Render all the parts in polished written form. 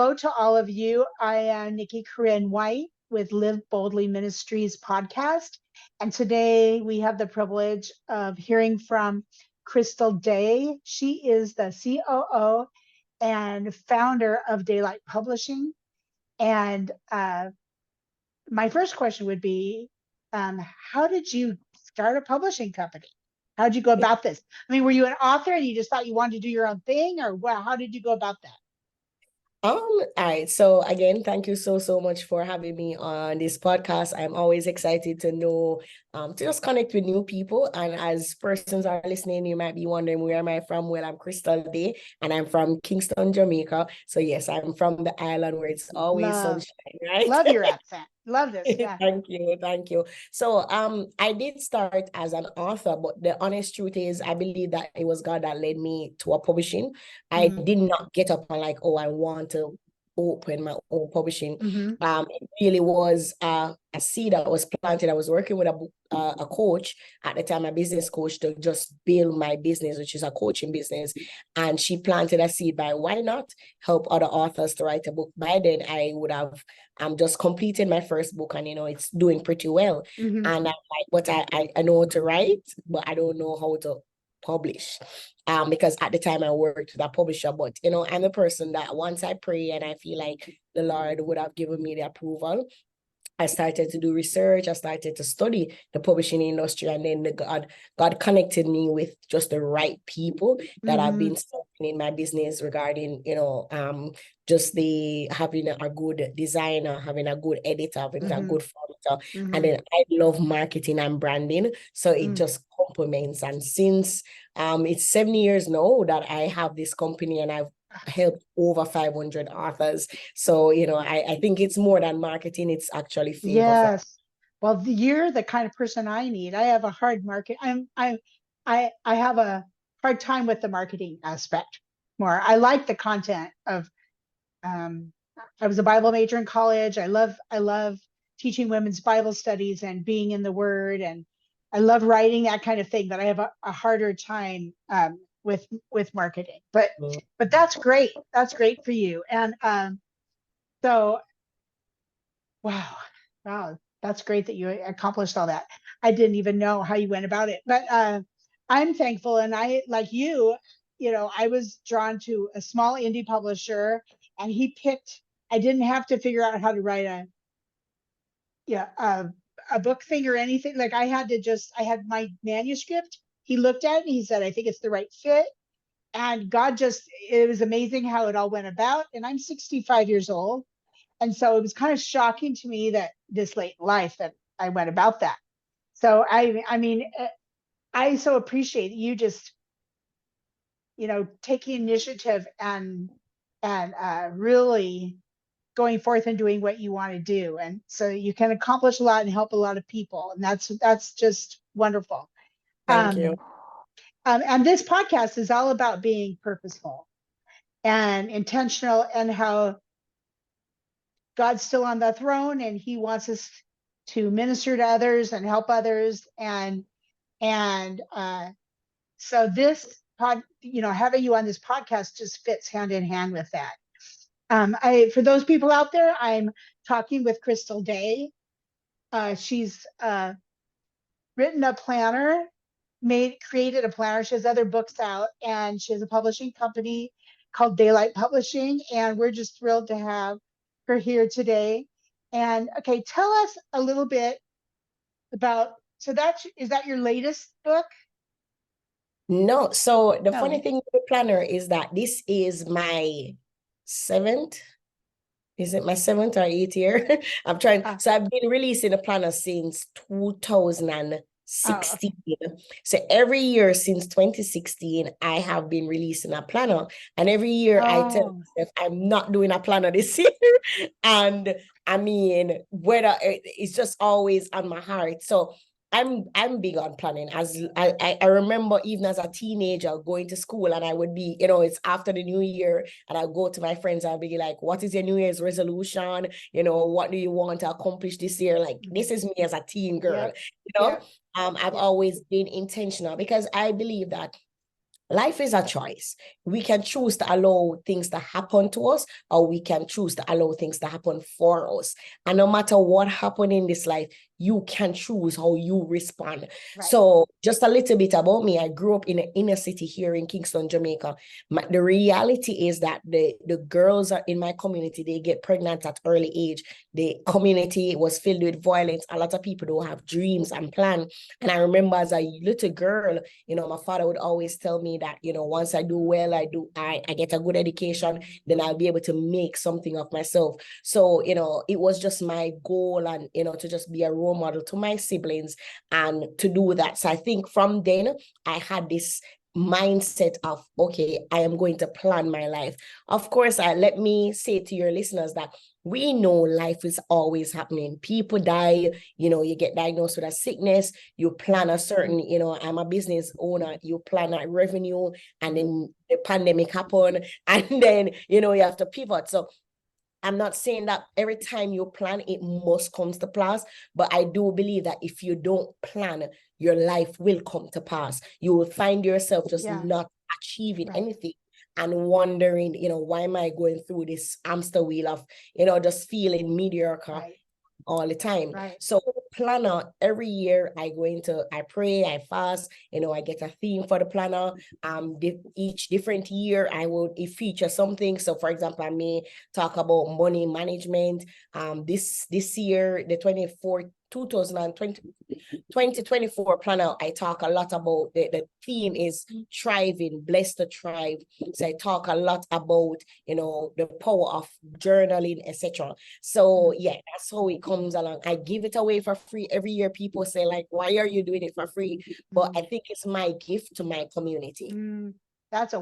hello to all of you. I am Nikki Corinne White with Live Boldly Ministries podcast. And today we have the privilege of hearing from Crystal Daye. She is the COO and founder of Daylight Publishing. And my first question would be, how did you start a publishing company? How did you go about this? I mean, were you an author and you just thought you wanted to do your own thing, or how did you go about that? All right. So again, thank you so much for having me on this podcast. I'm always excited to know, to just connect with new people. And as persons are listening, you might be wondering, where am I from? Well, I'm Crystal Daye and I'm from Kingston, Jamaica. So yes, I'm from the island where it's always sunshine, right? Love your accent. Love this. Yeah. Thank you. So I did start as an author, but the honest truth is I believe that it was God that led me to a publishing. I did not get up and like, oh, I want to open my own publishing. It really was a seed that was planted. I was working with a coach at the time, a business coach, to just build my business, which is a coaching business. And she planted a seed by, why not help other authors to write a book? By then I would have just completed my first book, and it's doing pretty well. And I'm like, but I know how to write, but I don't know how to publish. Because at the time I worked with a publisher, but I'm the person that once I pray and I feel like the Lord would have given me the approval, I started to do research. I started to study the publishing industry, and then God connected me with just the right people that have been in my business regarding, just having a good designer, having a good editor, having a good formatter. And then I love marketing and branding. So it just complements. And since it's 7 years now that I have this company, and I've helped over 500 authors. So, I think it's more than marketing. It's actually favor. Yes. Well, you're the kind of person I need. I have a hard market. I have a hard time with the marketing aspect more. I like the content of, I was a Bible major in college. I love teaching women's Bible studies and being in the Word, and I love writing, that kind of thing, but I have a harder time with marketing. But that's great. That's great for you. And so wow, that's great that you accomplished all that. I didn't even know how you went about it, but I'm thankful. And I, like you, I was drawn to a small indie publisher, and I didn't have to figure out how to write a book thing or anything. Like I had my manuscript. He looked at it and he said, I think it's the right fit. And it was amazing how it all went about. And I'm 65 years old. And so it was kind of shocking to me that this late in life that I went about that. So I mean, I so appreciate you just, taking initiative and really going forth and doing what you want to do. And so you can accomplish a lot and help a lot of people. And that's just wonderful. Thank you. And this podcast is all about being purposeful and intentional, and how God's still on the throne, and he wants us to minister to others and help others. And so this having you on this podcast just fits hand in hand with that. For those people out there, I'm talking with Crystal Daye. She's written a planner, created a planner. She has other books out, and she has a publishing company called Daylight Publishing. And we're just thrilled to have her here today. And okay, tell us a little bit about, is that your latest book? No. So the funny thing with the planner is that this is my 7th. Is it my 7th or 8th year? I'm trying. So I've been releasing a planner since 2016. So every year since 2016, I have been releasing a planner. And every year I tell myself I'm not doing a planner this year. And I mean, whether it's just always on my heart. So I'm big on planning. As I remember, even as a teenager going to school, and I would be, it's after the new year, and I'll go to my friends, I'll be like, what is your New Year's resolution? What do you want to accomplish this year? Like, this is me as a teen girl. I've always been intentional, because I believe that life is a choice. We can choose to allow things to happen to us, or we can choose to allow things to happen for us. And no matter what happens in this life, you can choose how you respond. Right. So just a little bit about me. I grew up in an inner city here in Kingston, Jamaica. The reality is that the girls are in my community, they get pregnant at early age. The community was filled with violence. A lot of people don't have dreams and plans. And I remember as a little girl, my father would always tell me that, once I do well, I get a good education, then I'll be able to make something of myself. So, it was just my goal and, to just be a role model to my siblings and to do that. So I think from then I had this mindset of, okay, I am going to plan my life. Of course, let me say to your listeners that we know life is always happening. People die, you get diagnosed with a sickness, you plan a certain, I'm a business owner, you plan a revenue, and then the pandemic happened, and then, you have to pivot. So I'm not saying that every time you plan, it must come to pass, but I do believe that if you don't plan, your life will come to pass. You will find yourself just not achieving anything and wondering, why am I going through this hamster wheel of, just feeling mediocre all the time. So planner, every year I pray, I fast, I get a theme for the planner. Each different year I will feature something. So for example, I may talk about money management. This year, the 2024 planner, I talk a lot about the theme is thriving, blessed to thrive. So I talk a lot about, the power of journaling, etc. So yeah, that's how it comes along. I give it away for free every year. People say like, why are you doing it for free? But I think it's my gift to my community. That's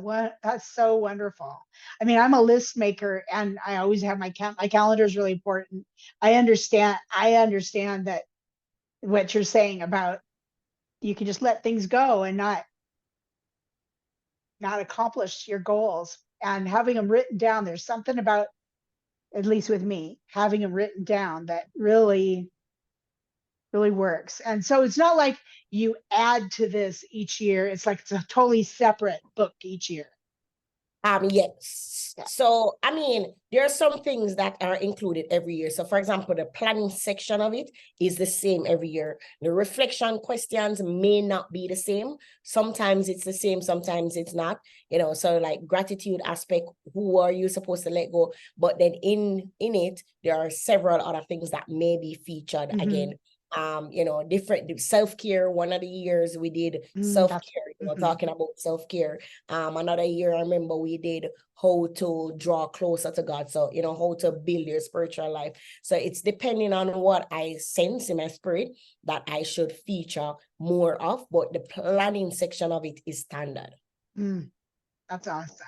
so wonderful. I mean, I'm a list maker and I always have my calendar is really important. I understand that what you're saying about you can just let things go and not accomplish your goals, and having them written down. There's something about, at least with me, having them written down that really works. And so it's not like you add to this each year. It's like it's a totally separate book each year. Yes. So, I mean, there are some things that are included every year. So, for example, the planning section of it is the same every year. The reflection questions may not be the same. Sometimes it's the same, sometimes it's not. So like gratitude aspect, who are you supposed to let go? But then in it, there are several other things that may be featured again. Different self-care. One of the years we did self-care, talking about self-care. Another year I remember we did how to draw closer to God. So, how to build your spiritual life. So it's depending on what I sense in my spirit that I should feature more of, but the planning section of it is standard. That's awesome.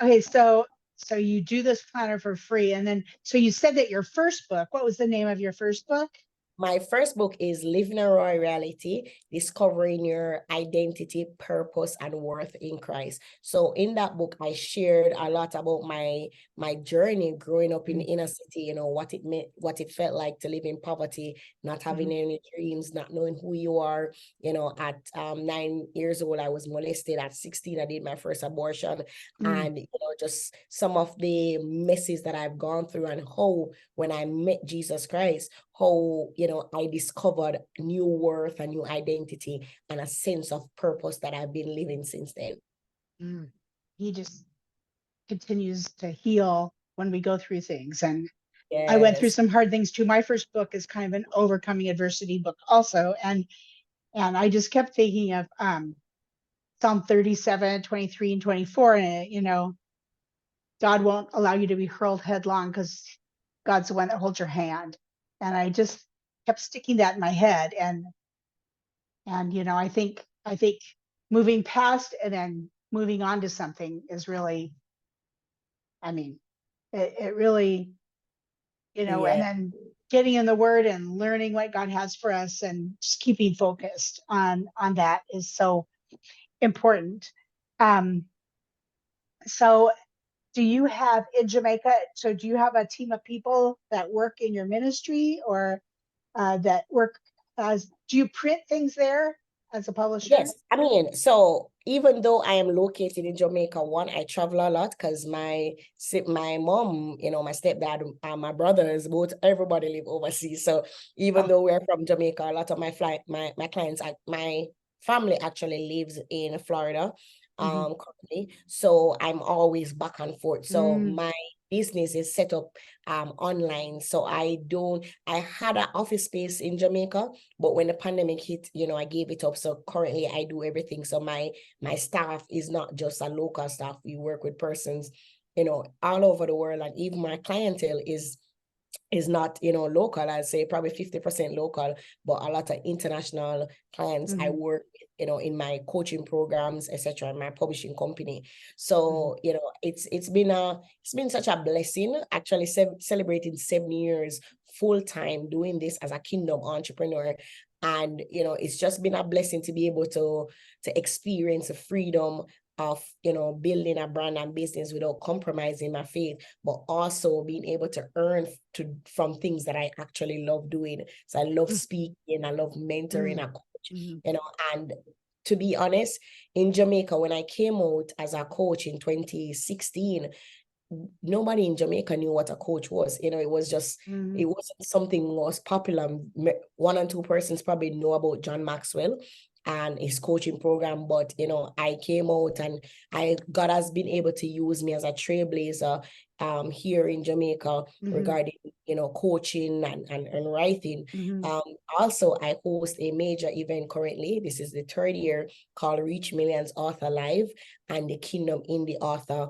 Okay, so you do this planner for free, and then so you said that your first book, what was the name of your first book? My first book is Living a Royal Reality, Discovering Your Identity, Purpose, and Worth in Christ. So in that book, I shared a lot about my journey growing up in the inner city, what it meant, what it felt like to live in poverty, not having any dreams, not knowing who you are. At 9 years old, I was molested. At 16, I did my first abortion. And, just some of the messes that I've gone through, and how when I met Jesus Christ, how, I discovered new worth, a new identity, and a sense of purpose that I've been living since then. He just continues to heal when we go through things. And yes. I went through some hard things too. My first book is kind of an overcoming adversity book also. And I just kept thinking of Psalm 37, 23, and 24. And, God won't allow you to be hurled headlong because God's the one that holds your hand. And I just kept sticking that in my head. And I think moving past and then moving on to something is really, I mean, it really, and then getting in the word and learning what God has for us and just keeping focused on that is so important. So do you have in Jamaica, so do you have a team of people that work in your ministry, or that work do you print things there? as a publisher? Yes, I mean, so even though I am located in Jamaica, one, I travel a lot because my mom, my stepdad, my brothers, both everybody live overseas. So even Oh, though we're from Jamaica, a lot of my clients, my family actually lives in Florida, mhm. currently. So I'm always back and forth. So Mm, my business is set up online. So I had an office space in Jamaica, but when the pandemic hit, I gave it up. So currently I do everything. So my staff is not just a local staff. We work with persons, all over the world. And even my clientele is not, local. I'd say probably 50% local, but a lot of international clients I mhm, work with, in my coaching programs, etc., in my publishing company. mhm. So, it's been such a blessing, actually celebrating 7 years full time doing this as a kingdom entrepreneur. And it's just been a blessing to be able to experience the freedom of building a brand and business without compromising my faith, but also being able to earn from things that I actually love doing. So I love Mm, speaking, I love mentoring, mm, a coach, mhm. and to be honest, in Jamaica, when I came out as a coach in 2016, nobody in Jamaica knew what a coach was. It Mhm. wasn't something was popular. One and two persons probably know about John Maxwell and his coaching program, but I came out and God has been able to use me as a trailblazer here in Jamaica Mhm. regarding coaching and writing. Mhm. Um, Also, I host a major event currently. This is the third year, called Reach Millions Author Live and the Kingdom Indie Author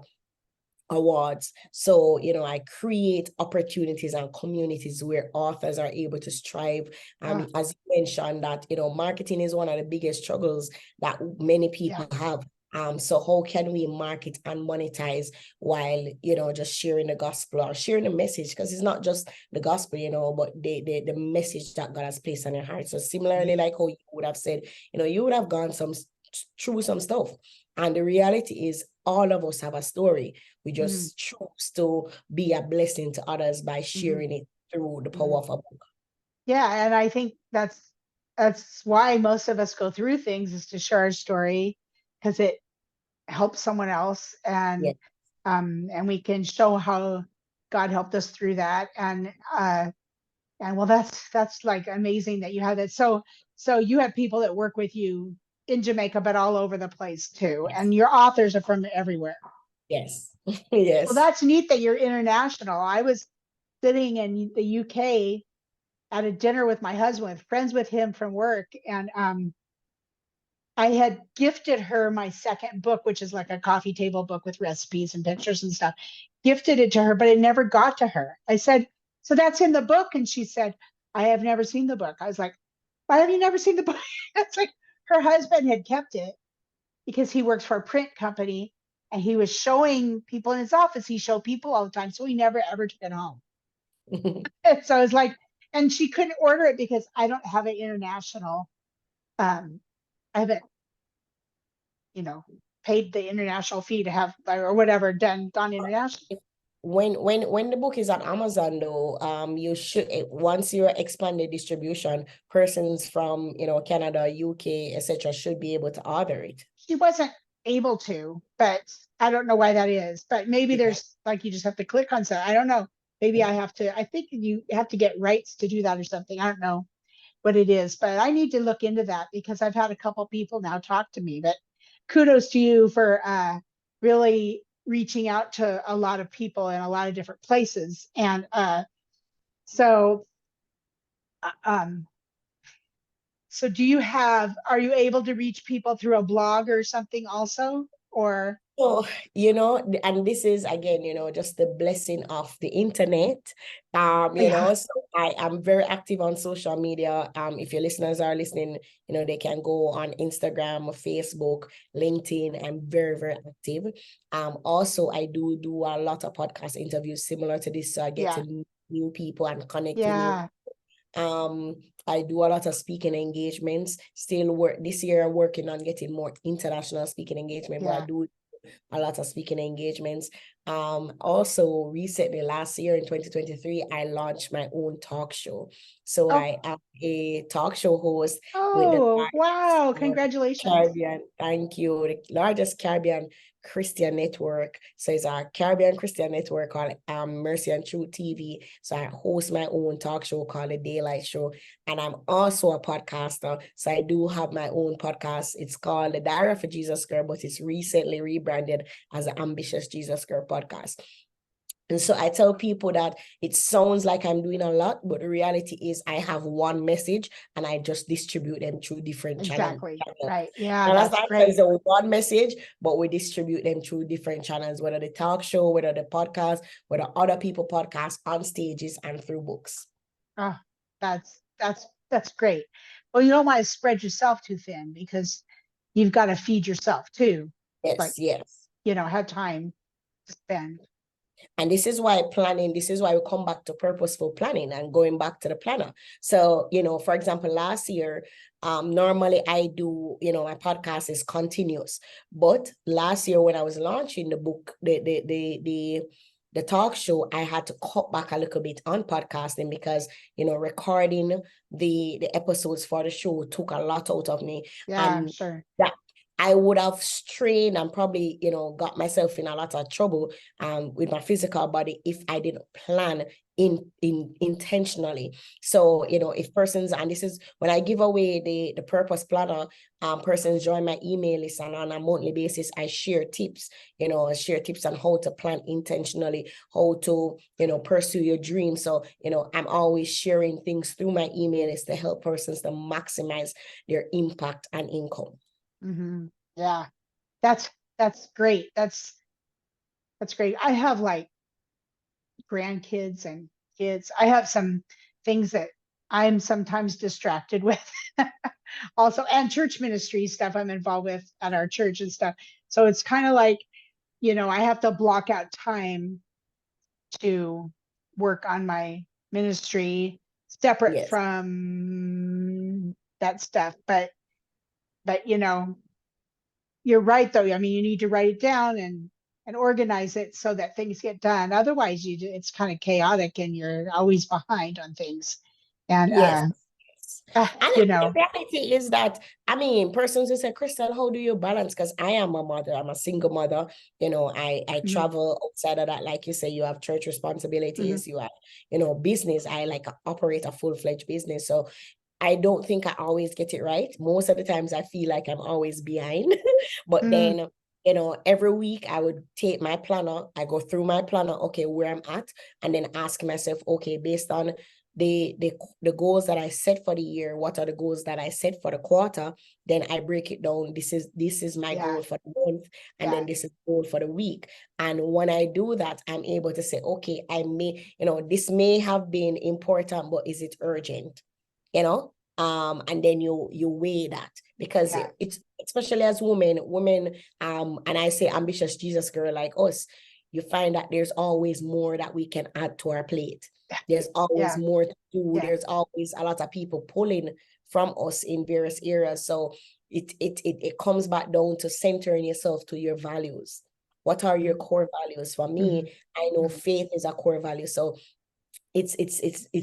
Awards. So, I create opportunities and communities where authors are able to strive. Ah, As you mentioned that, marketing is one of the biggest struggles that many yeah. people have. So how can we market and monetize while, just sharing the gospel or sharing the message? Because it's not just the gospel, but the message that God has placed on your heart. So Mhm. similarly, like how you would have said, you would have gone through some stuff. And the reality is all of us have a story. We Mhm. just choose to be a blessing to others by Mhm. sharing it through the power Mhm. of a book. Yeah, and I think that's why most of us go through things, is to share our story, because it helps someone else, Yeah. and we can show how God helped us through that. And well, that's like amazing that you have that. So you have people that work with you in Jamaica, but all over the place too. Yes. And your authors are from everywhere. Yes. Well, Yes. that's neat that you're international. I was sitting in the UK at a dinner with my husband, friends with him from work, and I had gifted her my second book, which is like a coffee table book with recipes and pictures and stuff. Gifted it to her, but it never got to her. I said, "So that's in the book?" And she said, "I have never seen the book." I was like, "Why have you never seen the book?" It's like her husband had kept it because he works for a print company, and he was showing people in his office. He showed people all the time, so he never ever took it home. And so I was like, and she couldn't order it because I don't have an international. Um, I haven't, you know, paid the international fee to have, or whatever, done international. When the book is on Amazon though, you should, once you're expanded distribution, persons from Canada, UK, etc., should be able to order it. She wasn't able to, but I don't know why that is. But maybe Yeah. there's like, you just have to click on something. I don't know. Maybe I have to. I think you have to get rights to do that or something. I don't know what it is, but I need to look into that because I've had a couple people now talk to me. But kudos to you for really reaching out to a lot of people in a lot of different places. And so, uh, um, so are you able to reach people through a blog or something also? Or, So, and this is again, just the blessing of the internet. yeah, So I am very active on social media. If your listeners are listening, they can go on Instagram, Facebook, LinkedIn. I'm very, very active. Also I do a lot of podcast interviews similar to this, so I get to yeah, meet new people and connect with new. yeah, um, I do a lot of speaking engagements. Still work this year, working on getting more international speaking engagement, but I yeah. do a lot of speaking engagements. Also recently last year in 2023, I launched my own talk show. So Oh, I am a talk show host with the oh, wow. Congratulations. Caribbean, thank you, the largest Caribbean Christian network. So it's a Caribbean Christian network called Mercy and Truth TV. So I host my own talk show called The Daylight Show. And I'm also a podcaster. So I do have my own podcast. It's called The Diary of a Jesus Girl, but it's recently rebranded as the Ambitious Jesus Girl podcast. And so I tell people that it sounds like I'm doing a lot, but the reality is I have one message and I just distribute them through different channels. Exactly. Right. Yeah, And that's that's not great. it's a one message, but we distribute them through different channels, whether the talk show, whether the podcast, whether other people podcast on stages and through books. Oh, that's great. Well, you don't want to spread yourself too thin because you've got to feed yourself too. Like, Yes, yes. have time to spend. And this is why we come back to purposeful planning and going back to the planner. So, for example, last year, normally I do, my podcast is continuous. But last year when I was launching the book, the talk show, I had to cut back a little bit on podcasting because, recording the episodes for the show took a lot out of me. Yeah, And sure. that I would have strained and probably, got myself in a lot of trouble with my physical body if I didn't plan intentionally. So, if persons, and this is when I give away the purpose planner, persons join my email list, and on a monthly basis, I share tips, on how to plan intentionally, how to, pursue your dreams. So, I'm always sharing things through my email list to help persons to maximize their impact and income. Mm-hmm. Yeah, that's great. That's great. I have like grandkids and kids. I have some things that I'm sometimes distracted with. Also, and church ministry stuff I'm involved with at our church and stuff. So it's kind of like, I have to block out time to work on my ministry separate Yes. from that stuff. But you're right though. I mean, you need to write it down and organize it so that things get done. Otherwise, it's kind of chaotic and you're always behind on things. And Yes. And the reality is that, persons who say, Crystal, how do you balance? Because I am a mother, I'm a single mother. I mm-hmm. travel outside of that. Like you say, you have church responsibilities, you have, business. I operate a full-fledged business. So I don't think I always get it right. Most of the times I feel like I'm always behind. But then, every week I would take my planner, I go through my planner, okay, where I'm at, and then ask myself, okay, based on the goals that I set for the year, what are the goals that I set for the quarter? Then I break it down. This is my goal for the month, and then this is the goal for the week. And when I do that, I'm able to say, okay, this may have been important, but is it urgent? And then you weigh that, because it's, especially as women, and I say ambitious Jesus girl like us, you find that there's always more that we can add to our plate. There's always more to do. There's always a lot of people pulling from us in various areas. So it comes back down to centering yourself to your values. What are your core values? For me, I know faith is a core value. So it's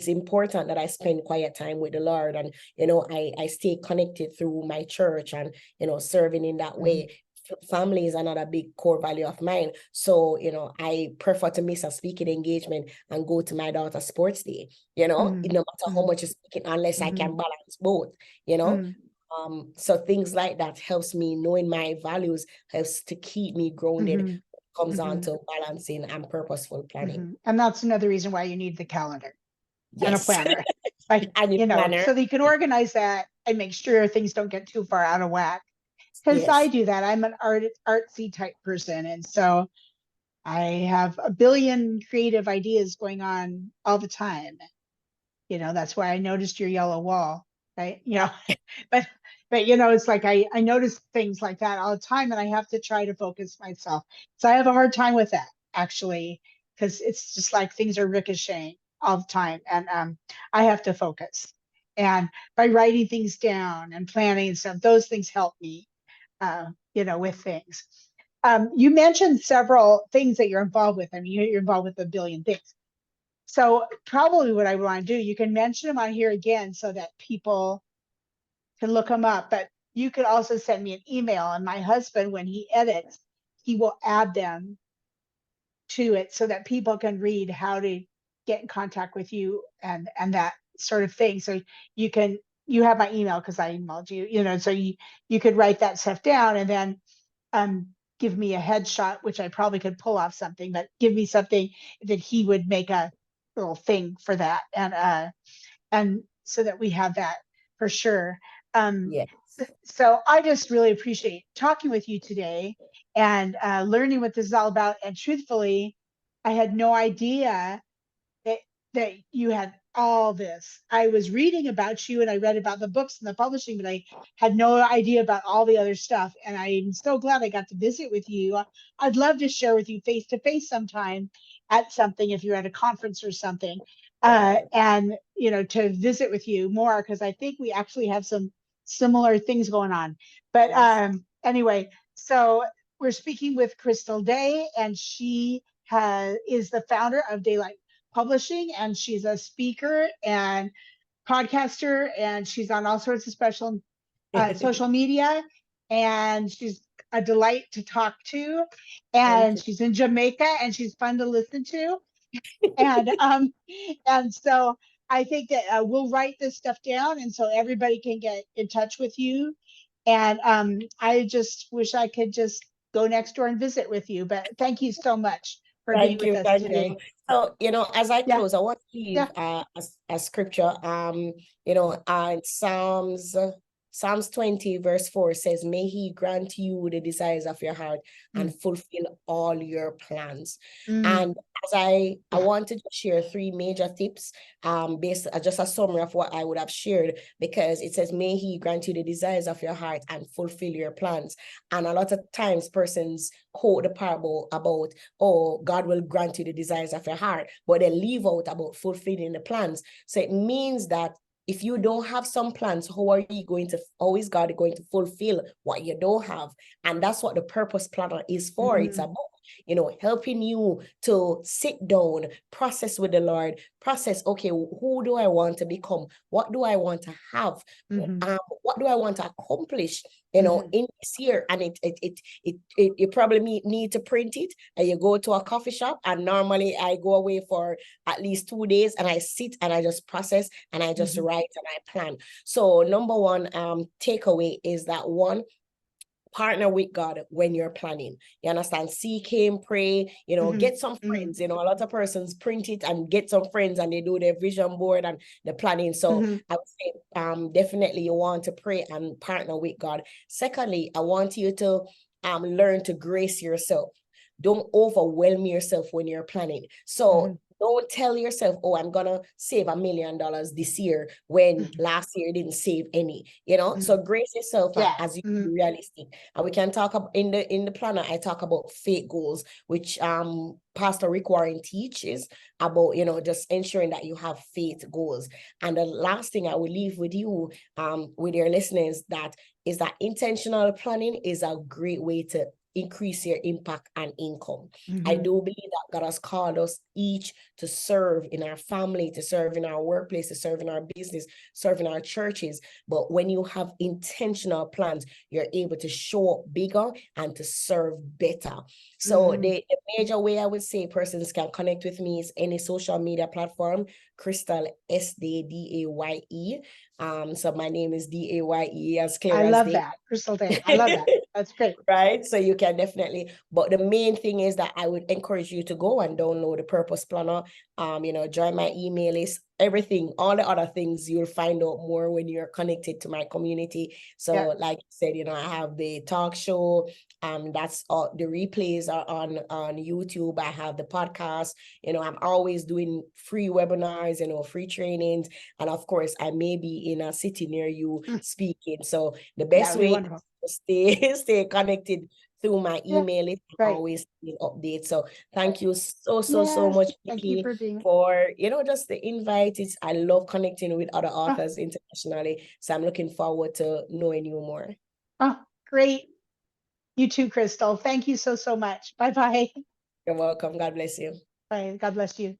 important that I spend quiet time with the Lord, and I stay connected through my church, and serving in that way. Family is another big core value of mine. So I prefer to miss a speaking engagement and go to my daughter's sports day. No matter how much is speaking, unless I can balance both. So things like that helps me, knowing my values helps to keep me grounded. Comes on to balancing and purposeful planning. And that's another reason why you need the calendar and a planner. Like, planner. so that you can organize that and make sure things don't get too far out of whack. Because I do that. I'm an artsy type person. And so I have a billion creative ideas going on all the time. That's why I noticed your yellow wall, right? but it's like I notice things like that all the time, and I have to try to focus myself. So I have a hard time with that, actually, because it's just like things are ricocheting all the time, and I have to focus. And by writing things down and planning and stuff, those things help me, with things. You mentioned several things that you're involved with. I mean, you're involved with a billion things. So probably what I want to do, you can mention them on here again so that people can look them up. But you could also send me an email, and my husband, when he edits, he will add them to it so that people can read how to get in contact with you and that sort of thing. So you have my email because I emailed you, so you could write that stuff down and then give me a headshot, which I probably could pull off something, but give me something that he would make a little thing for that. And so that we have that for sure. Yes. So I just really appreciate talking with you today and learning what this is all about. And truthfully, I had no idea that that you had all this. I was reading about you and I read about the books and the publishing, but I had no idea about all the other stuff. And I'm so glad I got to visit with you. I'd love to share with you face to face sometime at something if you're at a conference or something. And to visit with you more because I think we actually have some similar things going on. But anyway, so we're speaking with Crystal Daye, and she is the founder of Daylight Publishing, and she's a speaker and podcaster, and she's on all sorts of special social media, and she's a delight to talk to, Thank and you. she's in Jamaica, and she's fun to listen to, and so I think that we'll write this stuff down, and so everybody can get in touch with you. And I just wish I could just go next door and visit with you. But thank you so much for being Thank with you, us thank you. today. So, as I Yeah, close, I want to yeah. leave a scripture. Psalms 20, verse 4 says, "May he grant you the desires of your heart Mm, and fulfill all your plans." mm, And as I wanted to share three major tips, based just a summary of what I would have shared, because it says, "May he grant you the desires of your heart and fulfill your plans." And a lot of times persons quote the parable about, oh, God will grant you the desires of your heart, but they leave out about fulfilling the plans. So it means that if you don't have some plans, how is God going to fulfill what you don't have? And that's what the purpose planner is for. It's mm, about, helping you to sit down, process with the Lord, process, okay, who do I want to become? What do I want to have? mhm, What do I want to accomplish, mhm, in this year? And you probably need to print it, and you go to a coffee shop, and normally I go away for at least 2 days, and I sit and I just process and I just mhm, write and I plan. So number one takeaway is that, one, partner with God when you're planning. You understand? Seek him, pray, mhm, get some mhm, friends. A lot of persons print it and get some friends and they do their vision board and the planning. So mhm, I would say definitely you want to pray and partner with God. Secondly, I want you to learn to grace yourself. Don't overwhelm yourself when you're planning. So mhm, don't tell yourself, oh, I'm gonna save $1 million this year when mhm, last year didn't save any. So mhm. grace yourself Yeah. as you be Mhm, realistic. And we can talk about in the planner, I talk about faith goals, which Pastor Rick Warren teaches about, just ensuring that you have faith goals. And the last thing I will leave with you, with your listeners, that is that intentional planning is a great way to increase your impact and income. I mhm, do believe that God has called us each to serve in our family, to serve in our workplace, to serve in our business, serve in our churches. But when you have intentional plans, you're able to show up bigger and to serve better. So mhm. the major way I would say persons can connect with me is any social media platform, Crystal SDAYE. So my name is DAYE, as clear I as love day. that, Crystal Day. I love that. That's great. Right? So you can definitely, but the main thing is that I would encourage you to go and download the Purpose Planner. Join my email list, everything, all the other things you'll find out more when you're connected to my community. So, Yeah. like I said, I have the talk show. That's all the replays are on YouTube. I have the podcast. I'm always doing free webinars, free trainings, and of course, I may be in a city near you Mm, speaking. So the that best would be way wonderful. stay connected through my Yeah. email list, Right. always update. So thank you so Yes. much, Thank you Nikki, for being. for just the invite. I love connecting with other Oh, authors internationally. So I'm looking forward to knowing you more. oh, great. You too, Crystal. Thank you so much. Bye-bye. You're welcome. God bless you. Bye. God bless you.